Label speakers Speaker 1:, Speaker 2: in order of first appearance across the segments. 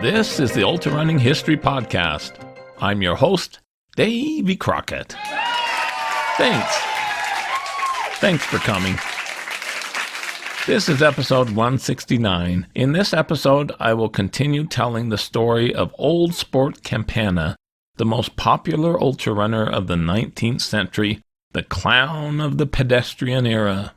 Speaker 1: This is the Ultrarunning History Podcast. I'm your host, Davy Crockett. Thanks for coming. This is episode 169. In this episode, I will continue telling the story of Old Sport Campana, the most popular ultrarunner of the 19th century, the clown of the pedestrian era.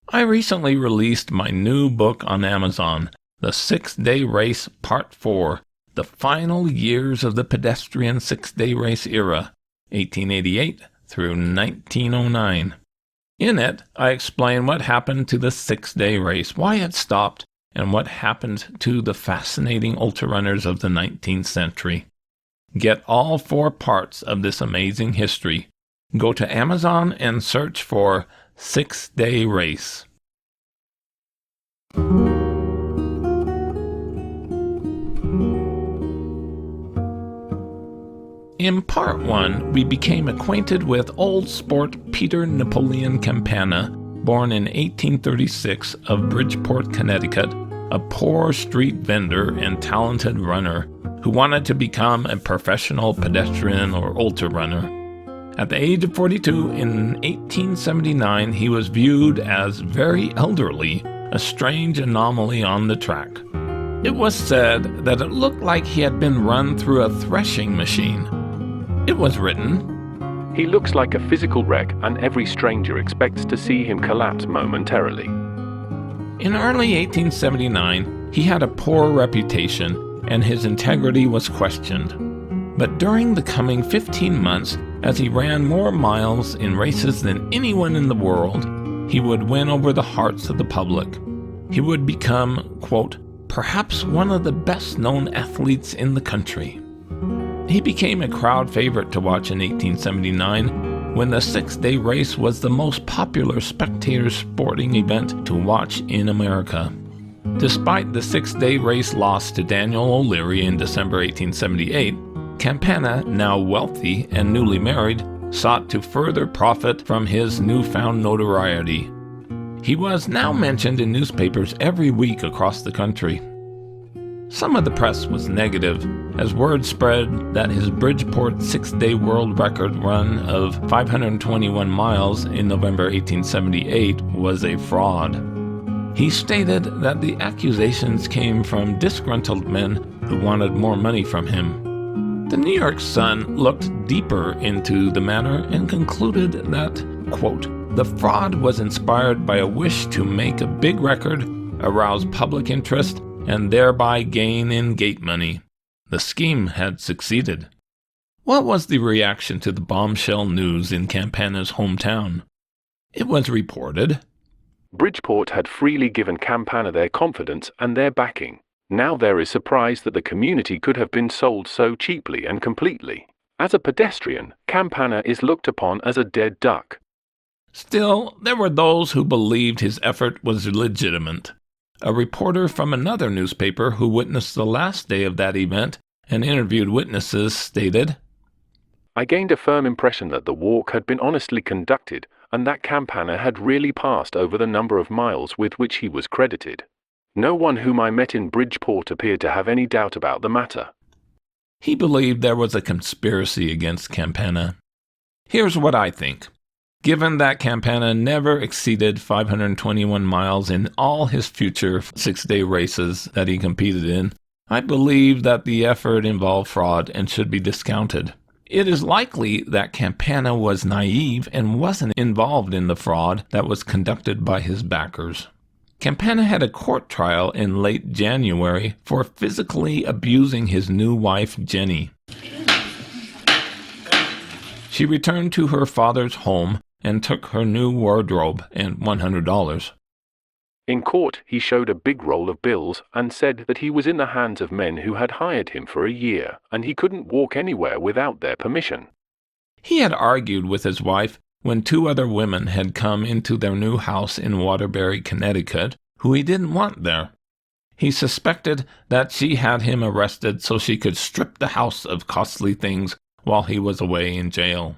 Speaker 1: I recently released my new book on Amazon, The 6-Day Race Part 4, The Final Years of the Pedestrian 6-Day Race Era, 1888 through 1909. In it, I explain what happened to the 6-day race, why it stopped, and what happened to the fascinating ultrarunners of the 19th century. Get all 4 parts of this amazing history. Go to Amazon and search for 6-Day Race. In Part 1, we became acquainted with Old Sport Peter Napoleon Campana, born in 1836 of Bridgeport, Connecticut, a poor street vendor and talented runner who wanted to become a professional pedestrian or ultrarunner. At the age of 42, in 1879, he was viewed as very elderly, a strange anomaly on the track. It was said that it looked like he had been run through a threshing machine. It was written,
Speaker 2: "He looks like a physical wreck, and every stranger expects to see him collapse momentarily."
Speaker 1: In early 1879, he had a poor reputation, and his integrity was questioned. But during the coming 15 months, as he ran more miles in races than anyone in the world, he would win over the hearts of the public. He would become, quote, perhaps one of the best-known athletes in the country. He became a crowd favorite to watch in 1879, when the 6-day race was the most popular spectator sporting event to watch in America. Despite the 6-day race loss to Daniel O'Leary in December 1878, Campana, now wealthy and newly married, sought to further profit from his newfound notoriety. He was now mentioned in newspapers every week across the country. Some of the press was negative, as word spread that his Bridgeport 6-day world record run of 521 miles in November 1878 was a fraud. He stated that the accusations came from disgruntled men who wanted more money from him. The New York Sun looked deeper into the matter and concluded that, quote, the fraud was inspired by a wish to make a big record, arouse public interest, and thereby gain in gate money. The scheme had succeeded. What was the reaction to the bombshell news in Campana's hometown? It was reported,
Speaker 2: Bridgeport had freely given Campana their confidence and their backing. Now there is surprise that the community could have been sold so cheaply and completely. As a pedestrian, Campana is looked upon as a dead duck.
Speaker 1: Still, there were those who believed his effort was legitimate. A reporter from another newspaper who witnessed the last day of that event and interviewed witnesses stated,
Speaker 2: I gained a firm impression that the walk had been honestly conducted and that Campana had really passed over the number of miles with which he was credited. No one whom I met in Bridgeport appeared to have any doubt about the matter.
Speaker 1: He believed there was a conspiracy against Campana. Here's what I think. Given that Campana never exceeded 521 miles in all his future 6-day races that he competed in, I believe that the effort involved fraud and should be discounted. It is likely that Campana was naive and wasn't involved in the fraud that was conducted by his backers. Campana had a court trial in late January for physically abusing his new wife, Jenny. She returned to her father's home and took her new wardrobe and $100.
Speaker 2: In court, he showed a big roll of bills and said that he was in the hands of men who had hired him for a year, and he couldn't walk anywhere without their permission.
Speaker 1: He had argued with his wife when 2 other women had come into their new house in Waterbury, Connecticut, who he didn't want there. He suspected that she had him arrested so she could strip the house of costly things while he was away in jail.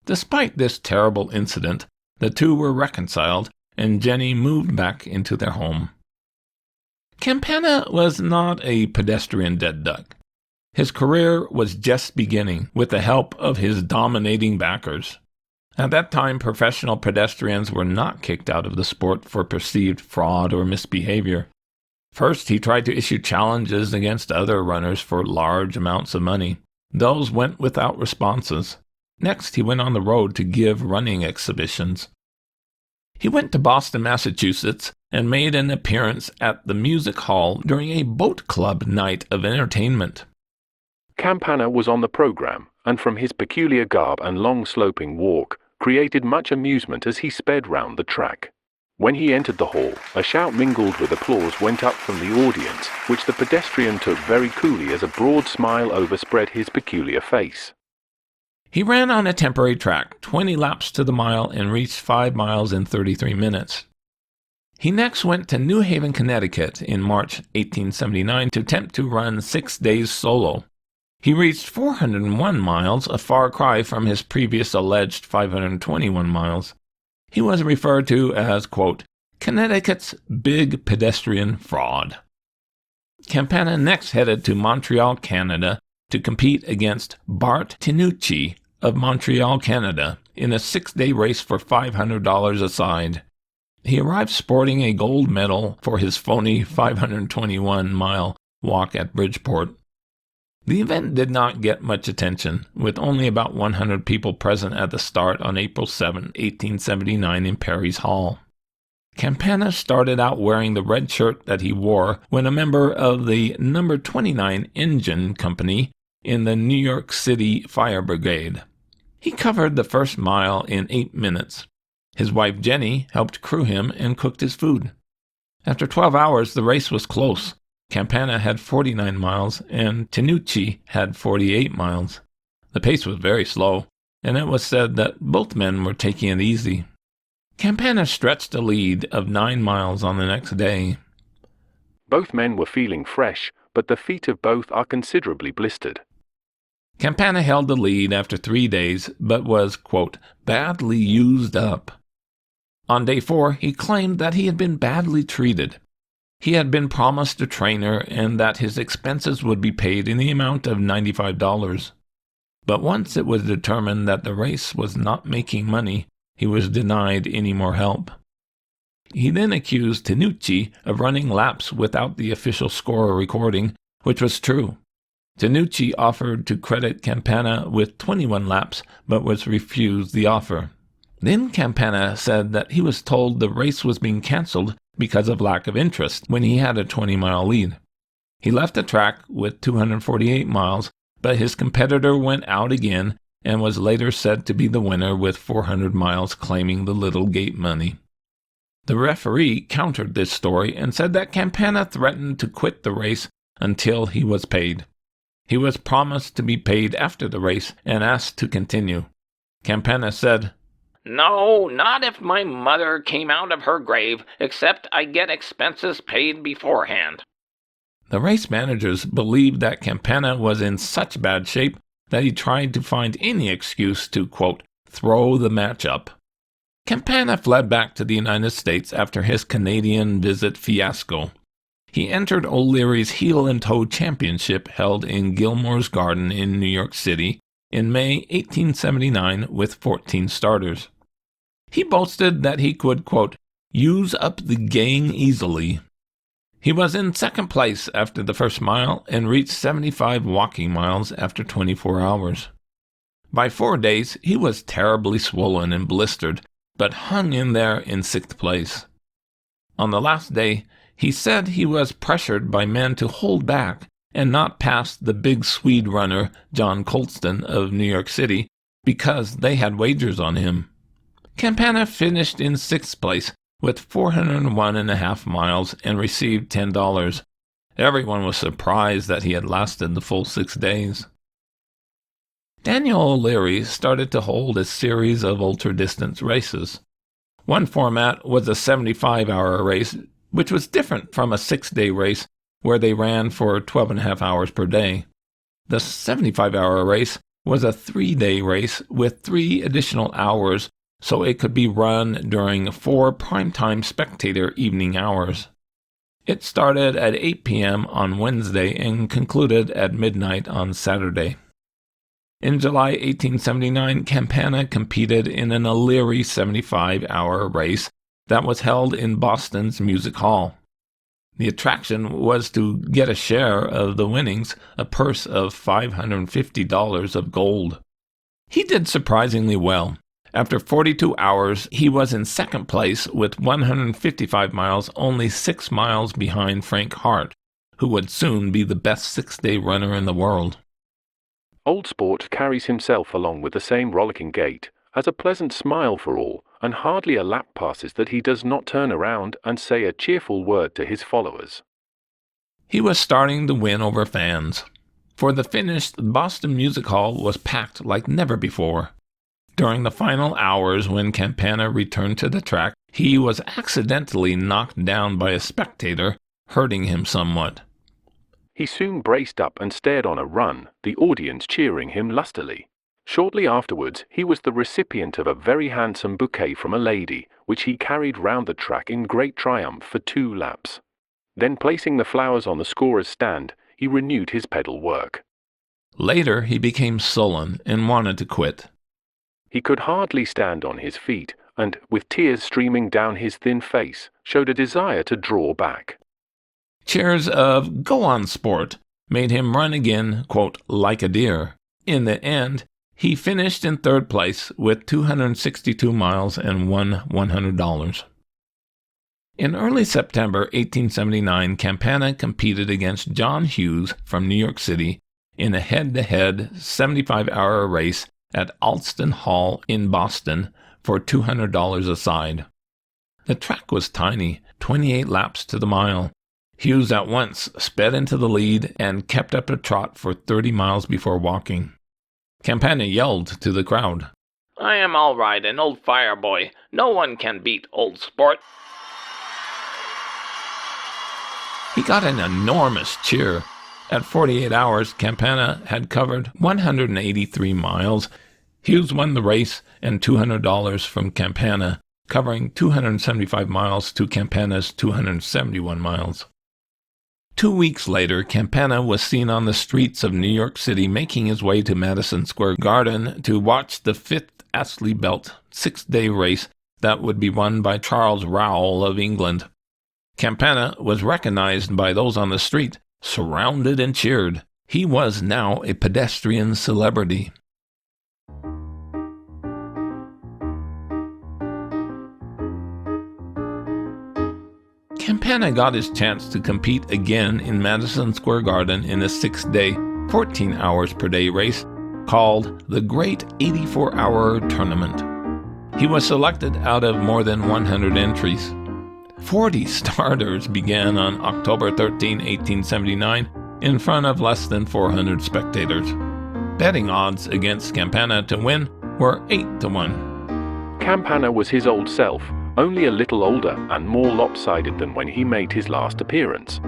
Speaker 1: Despite this terrible incident, the two were reconciled, and Jenny moved back into their home. Campana was not a pedestrian dead duck. His career was just beginning with the help of his dominating backers. At that time, professional pedestrians were not kicked out of the sport for perceived fraud or misbehavior. First, he tried to issue challenges against other runners for large amounts of money. Those went without responses. Next, he went on the road to give running exhibitions. He went to Boston, Massachusetts, and made an appearance at the music hall during a boat club night of entertainment.
Speaker 2: Campana was on the program, and from his peculiar garb and long sloping walk, created much amusement as he sped round the track. When he entered the hall, a shout mingled with applause went up from the audience, which the pedestrian took very coolly as a broad smile overspread his peculiar face.
Speaker 1: He ran on a temporary track, 20 laps to the mile, and reached 5 miles in 33 minutes. He next went to New Haven, Connecticut in March 1879 to attempt to run 6 days solo. He reached 401 miles, a far cry from his previous alleged 521 miles. He was referred to as, quote, Connecticut's big pedestrian fraud. Campana next headed to Montreal, Canada, to compete against Bart Tinucci of Montreal, Canada, in a 6-day race for $500 a side. He arrived sporting a gold medal for his phony 521-mile walk at Bridgeport. The event did not get much attention, with only about 100 people present at the start on April 7, 1879 in Perry's Hall. Campana started out wearing the red shirt that he wore when a member of the No. 29 Engine Company in the New York City Fire Brigade. He covered the first mile in 8 minutes. His wife Jenny helped crew him and cooked his food. After 12 hours, the race was close. Campana had 49 miles, and Tinucci had 48 miles. The pace was very slow, and it was said that both men were taking it easy. Campana stretched a lead of 9 miles on the next day.
Speaker 2: Both men were feeling fresh, but the feet of both are considerably blistered.
Speaker 1: Campana held the lead after 3 days, but was, quote, badly used up. On day 4, he claimed that he had been badly treated. He had been promised a trainer and that his expenses would be paid in the amount of $95. But once it was determined that the race was not making money, he was denied any more help. He then accused Tinucci of running laps without the official score recording, which was true. Tinucci offered to credit Campana with 21 laps, but was refused the offer. Then Campana said that he was told the race was being cancelled because of lack of interest when he had a 20-mile lead. He left the track with 248 miles, but his competitor went out again and was later said to be the winner with 400 miles, claiming the little gate money. The referee countered this story and said that Campana threatened to quit the race until he was paid. He was promised to be paid after the race and asked to continue. Campana said, "No, not if my mother came out of her grave, except I get expenses paid beforehand." The race managers believed that Campana was in such bad shape that he tried to find any excuse to, quote, throw the match up. Campana fled back to the United States after his Canadian visit fiasco. He entered O'Leary's Heel and Toe Championship held in Gilmore's Garden in New York City in May 1879 with 14 starters. He boasted that he could, quote, use up the gang easily. He was in second place after the first mile and reached 75 walking miles after 24 hours. By 4 days, he was terribly swollen and blistered, but hung in there in 6th place. On the last day, he said he was pressured by men to hold back and not pass the big Swede runner, John Colston of New York City, because they had wagers on him. Campana finished in 6th place with 401.5 miles and received $10. Everyone was surprised that he had lasted the full 6 days. Daniel O'Leary started to hold a series of ultra-distance races. One format was a 75-hour race, which was different from a 6-day race where they ran for 12.5 hours per day. The 75-hour race was a 3-day race with 3 additional hours, so it could be run during 4 primetime spectator evening hours. It started at 8 p.m. on Wednesday and concluded at midnight on Saturday. In July 1879, Campana competed in an O'Leary 75-hour race that was held in Boston's Music Hall. The attraction was to get a share of the winnings, a purse of $550 of gold. He did surprisingly well. After 42 hours, he was in second place with 155 miles, only 6 miles behind Frank Hart, who would soon be the best 6-day runner in the world.
Speaker 2: Old Sport carries himself along with the same rollicking gait, has a pleasant smile for all, and hardly a lap passes that he does not turn around and say a cheerful word to his followers.
Speaker 1: He was starting to win over fans. For the finish, the Boston Music Hall was packed like never before. During the final hours when Campana returned to the track, he was accidentally knocked down by a spectator, hurting him somewhat.
Speaker 2: He soon braced up and stared on a run, the audience cheering him lustily. Shortly afterwards, he was the recipient of a very handsome bouquet from a lady, which he carried round the track in great triumph for 2 laps. Then placing the flowers on the scorer's stand, he renewed his pedal work.
Speaker 1: Later, he became sullen and wanted to quit.
Speaker 2: He could hardly stand on his feet, and, with tears streaming down his thin face, showed a desire to draw back.
Speaker 1: Cheers of "Go on, Sport" made him run again, quote, like a deer. In the end, he finished in third place with 262 miles and won $100. In early September 1879, Campana competed against John Hughes from New York City in a head-to-head 75-hour race at Alston Hall in Boston for $200 a side. The track was tiny, 28 laps to the mile. Hughes at once sped into the lead and kept up a trot for 30 miles before walking. Campana yelled to the crowd,
Speaker 3: "I am all right, an old fire boy. No one can beat Old Sport."
Speaker 1: He got an enormous cheer. At 48 hours, Campana had covered 183 miles. Hughes won the race and $200 from Campana, covering 275 miles to Campana's 271 miles. 2 weeks later, Campana was seen on the streets of New York City making his way to Madison Square Garden to watch the 5th Astley Belt 6-day race that would be won by Charles Rowell of England. Campana was recognized by those on the street, surrounded and cheered. He was now a pedestrian celebrity. Campana got his chance to compete again in Madison Square Garden in a 6-day, 14 hours per day race called the Great 84-Hour Tournament. He was selected out of more than 100 entries. 40 starters began on October 13, 1879, in front of less than 400 spectators. Betting odds against Campana to win were 8-1.
Speaker 2: Campana was his old self, only a little older and more lopsided than when he made his last appearance.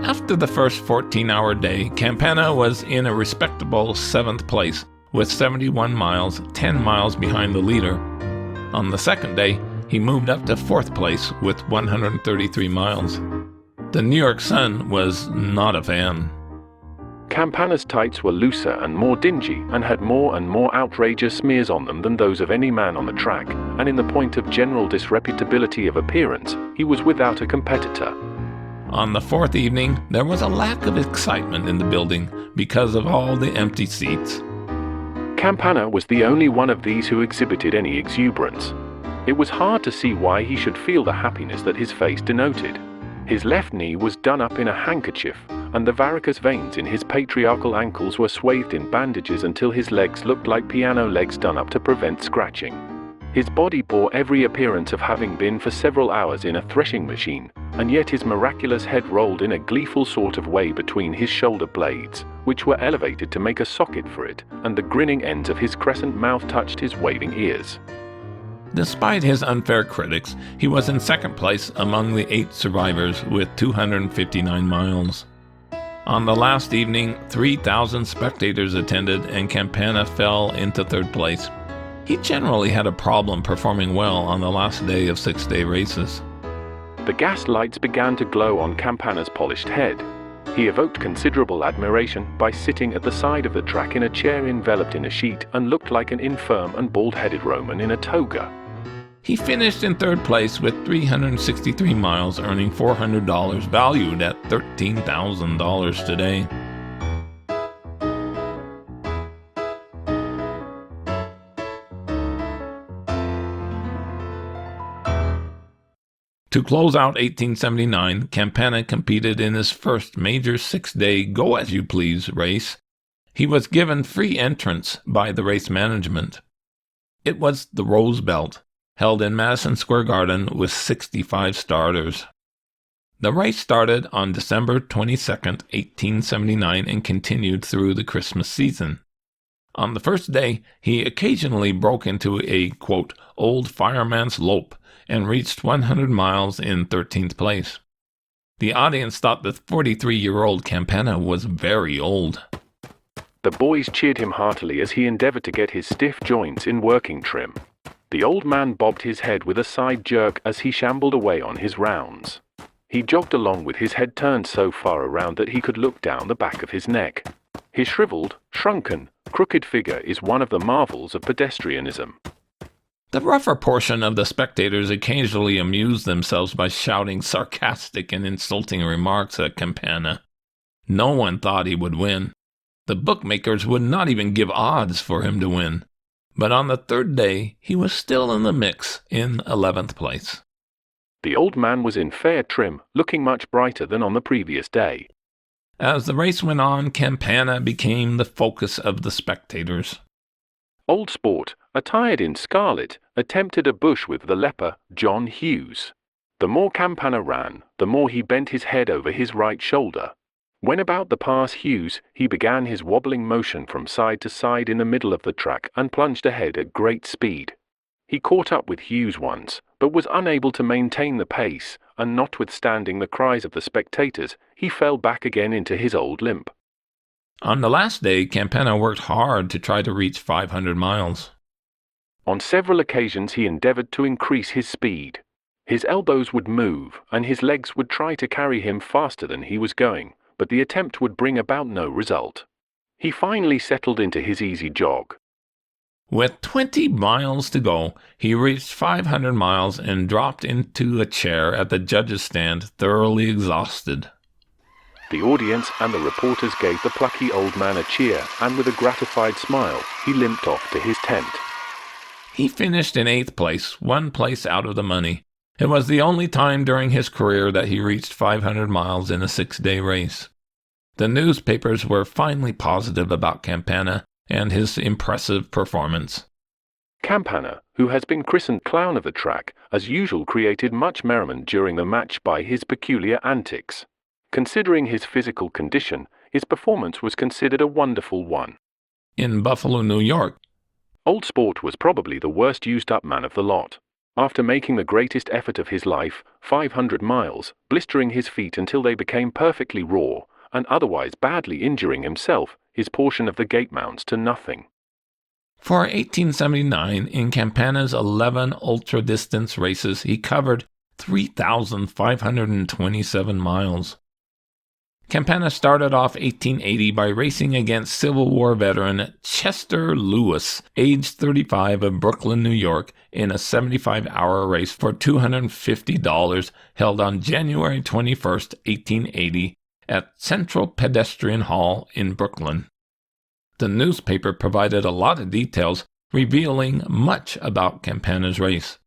Speaker 1: After the first 14-hour day, Campana was in a respectable 7th place, with 71 miles, 10 miles behind the leader. On the second day, he moved up to 4th place with 133 miles. The New York Sun was not a fan.
Speaker 2: Campana's tights were looser and more dingy and had more and more outrageous smears on them than those of any man on the track, and in the point of general disreputability of appearance, he was without a competitor.
Speaker 1: On the 4th evening, there was a lack of excitement in the building because of all the empty seats.
Speaker 2: Campana was the only one of these who exhibited any exuberance. It was hard to see why he should feel the happiness that his face denoted. His left knee was done up in a handkerchief, and the varicose veins in his patriarchal ankles were swathed in bandages until his legs looked like piano legs done up to prevent scratching. His body bore every appearance of having been for several hours in a threshing machine, and yet his miraculous head rolled in a gleeful sort of way between his shoulder blades, which were elevated to make a socket for it, and the grinning ends of his crescent mouth touched his waving ears.
Speaker 1: Despite his unfair critics, he was in 2nd place among the 8 survivors with 259 miles. On the last evening, 3,000 spectators attended and Campana fell into 3rd place. He generally had a problem performing well on the last day of 6-day races.
Speaker 2: The gas lights began to glow on Campana's polished head. He evoked considerable admiration by sitting at the side of the track in a chair enveloped in a sheet and looked like an infirm and bald-headed Roman in a toga.
Speaker 1: He finished in third place with 363 miles, earning $400, valued at $13,000 today. To close out 1879, Campana competed in his first major six-day go-as-you-please race. He was given free entrance by the race management. It was the Rose Belt, held in Madison Square Garden with 65 starters. The race started on December 22, 1879, and continued through the Christmas season. On the first day, he occasionally broke into a, quote, old fireman's lope, and reached 100 miles in 13th place. The audience thought the 43-year-old Campana was very old.
Speaker 2: The boys cheered him heartily as he endeavored to get his stiff joints in working trim. The old man bobbed his head with a side jerk as he shambled away on his rounds. He jogged along with his head turned so far around that he could look down the back of his neck. His shriveled, shrunken, crooked figure is one of the marvels of pedestrianism.
Speaker 1: The rougher portion of the spectators occasionally amused themselves by shouting sarcastic and insulting remarks at Campana. No one thought he would win. The bookmakers would not even give odds for him to win. But on the third day, he was still in the mix, in 11th place.
Speaker 2: The old man was in fair trim, looking much brighter than on the previous day.
Speaker 1: As the race went on, Campana became the focus of the spectators.
Speaker 2: Old Sport, attired in scarlet, attempted a bush with the leper, John Hughes. The more Campana ran, the more he bent his head over his right shoulder. When about to pass Hughes, he began his wobbling motion from side to side in the middle of the track and plunged ahead at great speed. He caught up with Hughes once, but was unable to maintain the pace, and notwithstanding the cries of the spectators, he fell back again into his old limp.
Speaker 1: On the last day, Campana worked hard to try to reach 500 miles.
Speaker 2: On several occasions he endeavored to increase his speed. His elbows would move, and his legs would try to carry him faster than he was going, but the attempt would bring about no result. He finally settled into his easy jog.
Speaker 1: With 20 miles to go, he reached 500 miles and dropped into a chair at the judge's stand, thoroughly exhausted.
Speaker 2: The audience and the reporters gave the plucky old man a cheer, and with a gratified smile, he limped off to his tent.
Speaker 1: He finished in 8th place, 1 place out of the money. It was the only time during his career that he reached 500 miles in a 6-day race. The newspapers were finally positive about Campana and his impressive performance.
Speaker 2: Campana, who has been christened Clown of the Track, as usual created much merriment during the match by his peculiar antics. Considering his physical condition, his performance was considered a wonderful one.
Speaker 1: In Buffalo, New York,
Speaker 2: Old Sport was probably the worst used-up man of the lot. After making the greatest effort of his life, 500 miles, blistering his feet until they became perfectly raw, and otherwise badly injuring himself, his portion of the gate mounts to nothing.
Speaker 1: For 1879, in Campana's 11 ultra-distance races, he covered 3,527 miles. Campana started off 1880 by racing against Civil War veteran Chester Lewis, age 35, of Brooklyn, New York, in a 75-hour race for $250 held on January 21, 1880, at Central Pedestrian Hall in Brooklyn. The newspaper provided a lot of details, revealing much about Campana's race.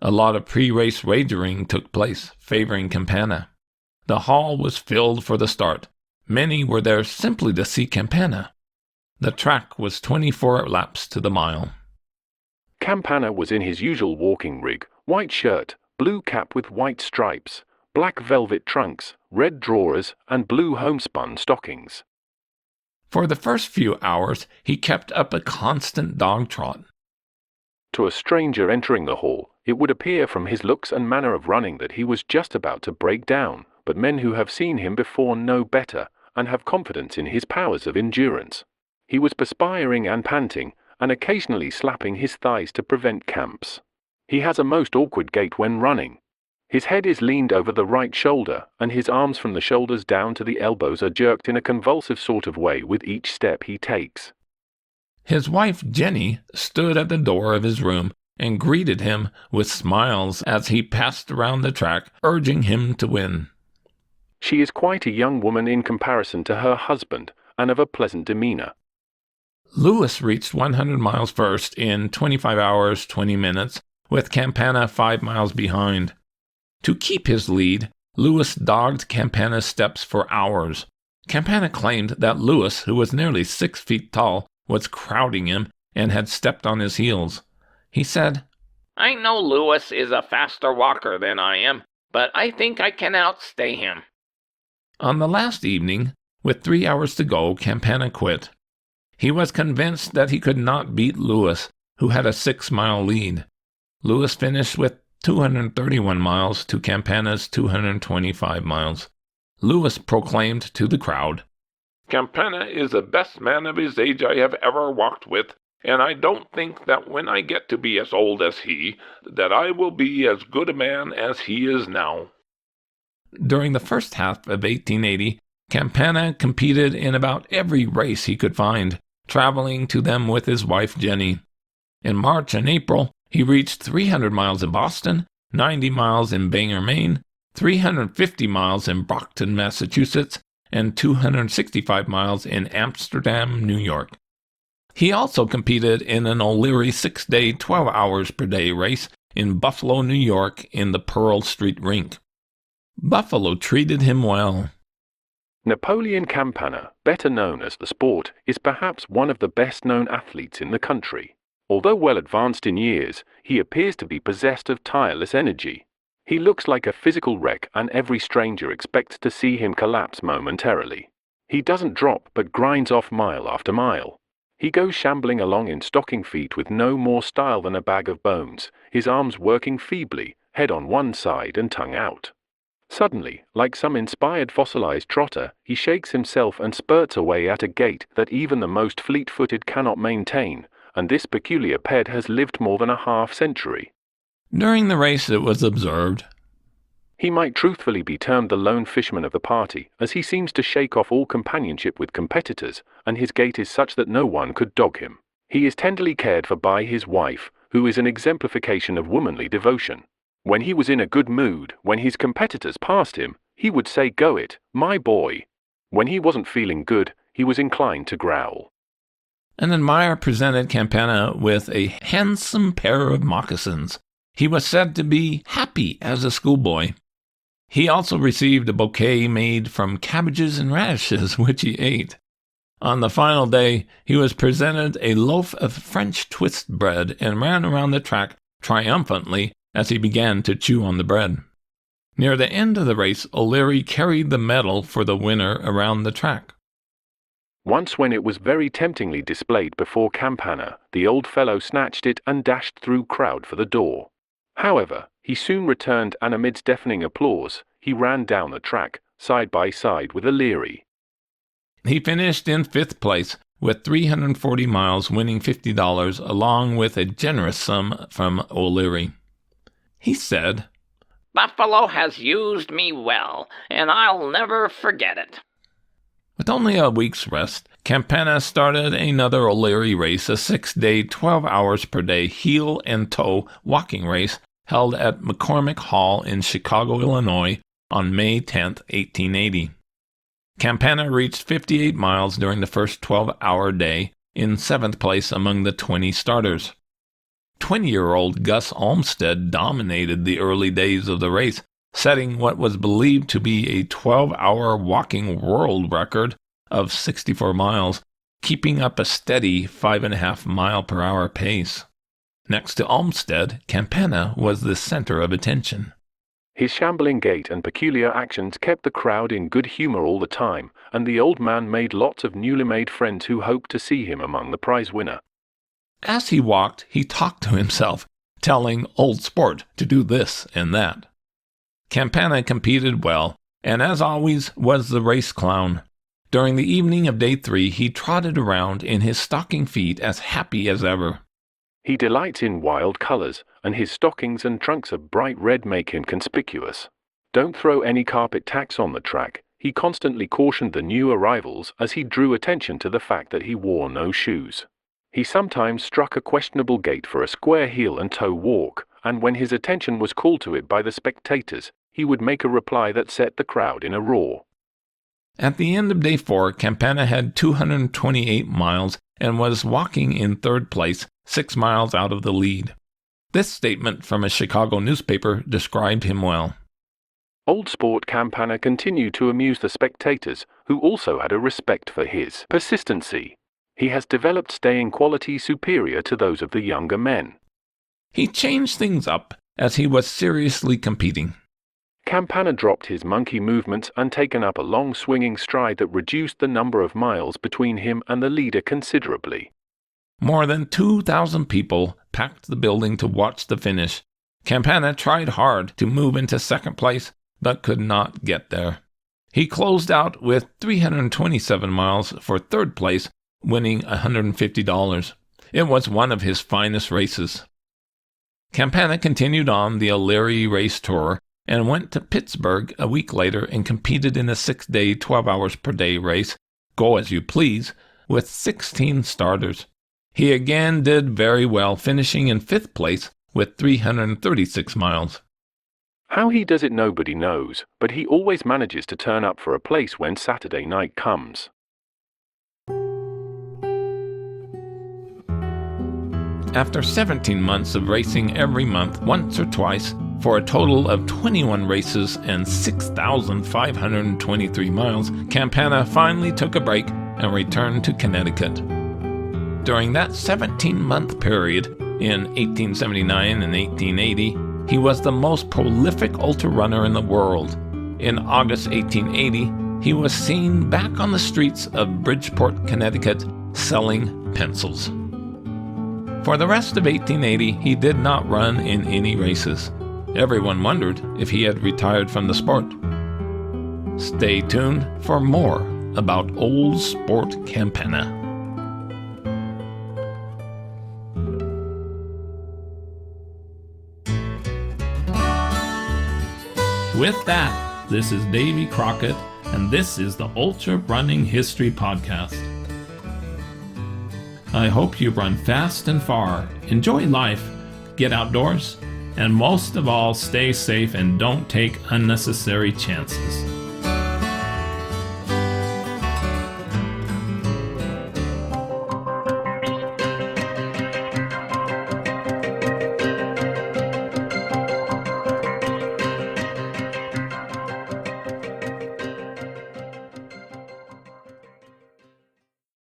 Speaker 1: A lot of pre-race wagering took place, favoring Campana. The hall was filled for the start. Many were there simply to see Campana. The track was 24 laps to the mile.
Speaker 2: Campana was in his usual walking rig, white shirt, blue cap with white stripes, black velvet trunks, red drawers, and blue homespun stockings.
Speaker 1: For the first few hours, he kept up a constant dog trot.
Speaker 2: To a stranger entering the hall, it would appear from his looks and manner of running that he was just about to break down, but men who have seen him before know better, and have confidence in his powers of endurance. He was perspiring and panting, and occasionally slapping his thighs to prevent cramps. He has a most awkward gait when running. His head is leaned over the right shoulder, and his arms from the shoulders down to the elbows are jerked in a convulsive sort of way with each step he takes.
Speaker 1: His wife, Jenny, stood at the door of his room and greeted him with smiles as he passed around the track, urging him to win.
Speaker 2: She is quite a young woman in comparison to her husband, and of a pleasant demeanor.
Speaker 1: Lewis reached 100 miles first in 25 hours, 20 minutes, with Campana 5 miles behind. To keep his lead, Lewis dogged Campana's steps for hours. Campana claimed that Lewis, who was nearly 6 feet tall, was crowding him and had stepped on his heels. He said,
Speaker 3: I know Lewis is a faster walker than I am, but I think I can outstay him.
Speaker 1: On the last evening, with 3 hours to go, Campana quit. He was convinced that he could not beat Lewis, who had a 6-mile lead. Lewis finished with 231 miles to Campana's 225 miles. Lewis proclaimed to the crowd,
Speaker 4: Campana is the best man of his age I have ever walked with, and I don't think that when I get to be as old as he, that I will be as good a man as he is now.
Speaker 1: During the first half of 1880, Campana competed in about every race he could find, traveling to them with his wife Jenny. In March and April, he reached 300 miles in Boston, 90 miles in Bangor, Maine, 350 miles in Brockton, Massachusetts, and 265 miles in Amsterdam, New York. He also competed in an O'Leary 6-day, 12 hours per day race in Buffalo, New York, in the Pearl Street Rink. Buffalo treated him well.
Speaker 2: Napoleon Campana, better known as the Sport, is perhaps one of the best-known athletes in the country. Although well advanced in years, he appears to be possessed of tireless energy. He looks like a physical wreck, and every stranger expects to see him collapse momentarily. He doesn't drop but grinds off mile after mile. He goes shambling along in stocking feet with no more style than a bag of bones, his arms working feebly, head on one side and tongue out. Suddenly, like some inspired fossilized trotter, he shakes himself and spurts away at a gait that even the most fleet-footed cannot maintain, and this peculiar ped has lived more than a half-century.
Speaker 1: During the race, it was observed,
Speaker 2: he might truthfully be termed the lone fisherman of the party, as he seems to shake off all companionship with competitors, and his gait is such that no one could dog him. He is tenderly cared for by his wife, who is an exemplification of womanly devotion. When he was in a good mood, when his competitors passed him, he would say, "Go it, my boy." When he wasn't feeling good, he was inclined to growl.
Speaker 1: An admirer presented Campana with a handsome pair of moccasins. He was said to be happy as a schoolboy. He also received a bouquet made from cabbages and radishes, which he ate. On the final day, he was presented a loaf of French twist bread and ran around the track triumphantly as he began to chew on the bread. Near the end of the race, O'Leary carried the medal for the winner around the track.
Speaker 2: Once when it was very temptingly displayed before Campana, the old fellow snatched it and dashed through crowd for the door. However, he soon returned, and amidst deafening applause, he ran down the track, side by side with O'Leary.
Speaker 1: He finished in 5th place, with 340 miles, winning $50, along with a generous sum from O'Leary. He said,
Speaker 3: Buffalo has used me well, and I'll never forget it.
Speaker 1: With only a week's rest, Campana started another O'Leary race, a 6-day, 12 hours per day heel and toe walking race held at McCormick Hall in Chicago, Illinois on May 10, 1880. Campana reached 58 miles during the first 12-hour day, in 7th place among the 20 starters. 20-year-old Gus Olmsted dominated the early days of the race, setting what was believed to be a 12-hour walking world record of 64 miles, keeping up a steady 5.5-mile-per-hour pace. Next to Olmsted, Campana was the center of attention.
Speaker 2: His shambling gait and peculiar actions kept the crowd in good humor all the time, and the old man made lots of newly made friends who hoped to see him among the prize winner.
Speaker 1: As he walked, he talked to himself, telling Old Sport to do this and that. Campana competed well, and as always was the race clown. During the evening of day 3, he trotted around in his stocking feet as happy as ever.
Speaker 2: He delights in wild colors, and his stockings and trunks of bright red make him conspicuous. Don't throw any carpet tacks on the track, he constantly cautioned the new arrivals as he drew attention to the fact that he wore no shoes. He sometimes struck a questionable gait for a square heel and toe walk, and when his attention was called to it by the spectators, he would make a reply that set the crowd in a roar.
Speaker 1: At the end of day 4, Campana had 228 miles and was walking in third place, 6 miles out of the lead. This statement from a Chicago newspaper described him well.
Speaker 2: Old Sport Campana continued to amuse the spectators, who also had a respect for his persistency. He has developed staying quality superior to those of the younger men.
Speaker 1: He changed things up as he was seriously competing.
Speaker 2: Campana dropped his monkey movements and taken up a long swinging stride that reduced the number of miles between him and the leader considerably.
Speaker 1: More than 2,000 people packed the building to watch the finish. Campana tried hard to move into second place, but could not get there. He closed out with 327 miles for third place, winning $150. It was one of his finest races. Campana continued on the O'Leary race tour and went to Pittsburgh a week later and competed in a 6-day, 12 hours per day race, Go As You Please, with 16 starters. He again did very well, finishing in 5th place with 336 miles.
Speaker 2: How he does it nobody knows, but he always manages to turn up for a place when Saturday night comes.
Speaker 1: After 17 months of racing every month, once or twice, for a total of 21 races and 6,523 miles, Campana finally took a break and returned to Connecticut. During that 17-month period, in 1879 and 1880, he was the most prolific ultrarunner in the world. In August 1880, he was seen back on the streets of Bridgeport, Connecticut, selling pencils. For the rest of 1880, he did not run in any races. Everyone wondered if he had retired from the sport. Stay tuned for more about Old Sport Campana. With that, this is Davy Crockett, and this is the Ultrarunning History Podcast. I hope you run fast and far, enjoy life, get outdoors, and most of all, stay safe and don't take unnecessary chances.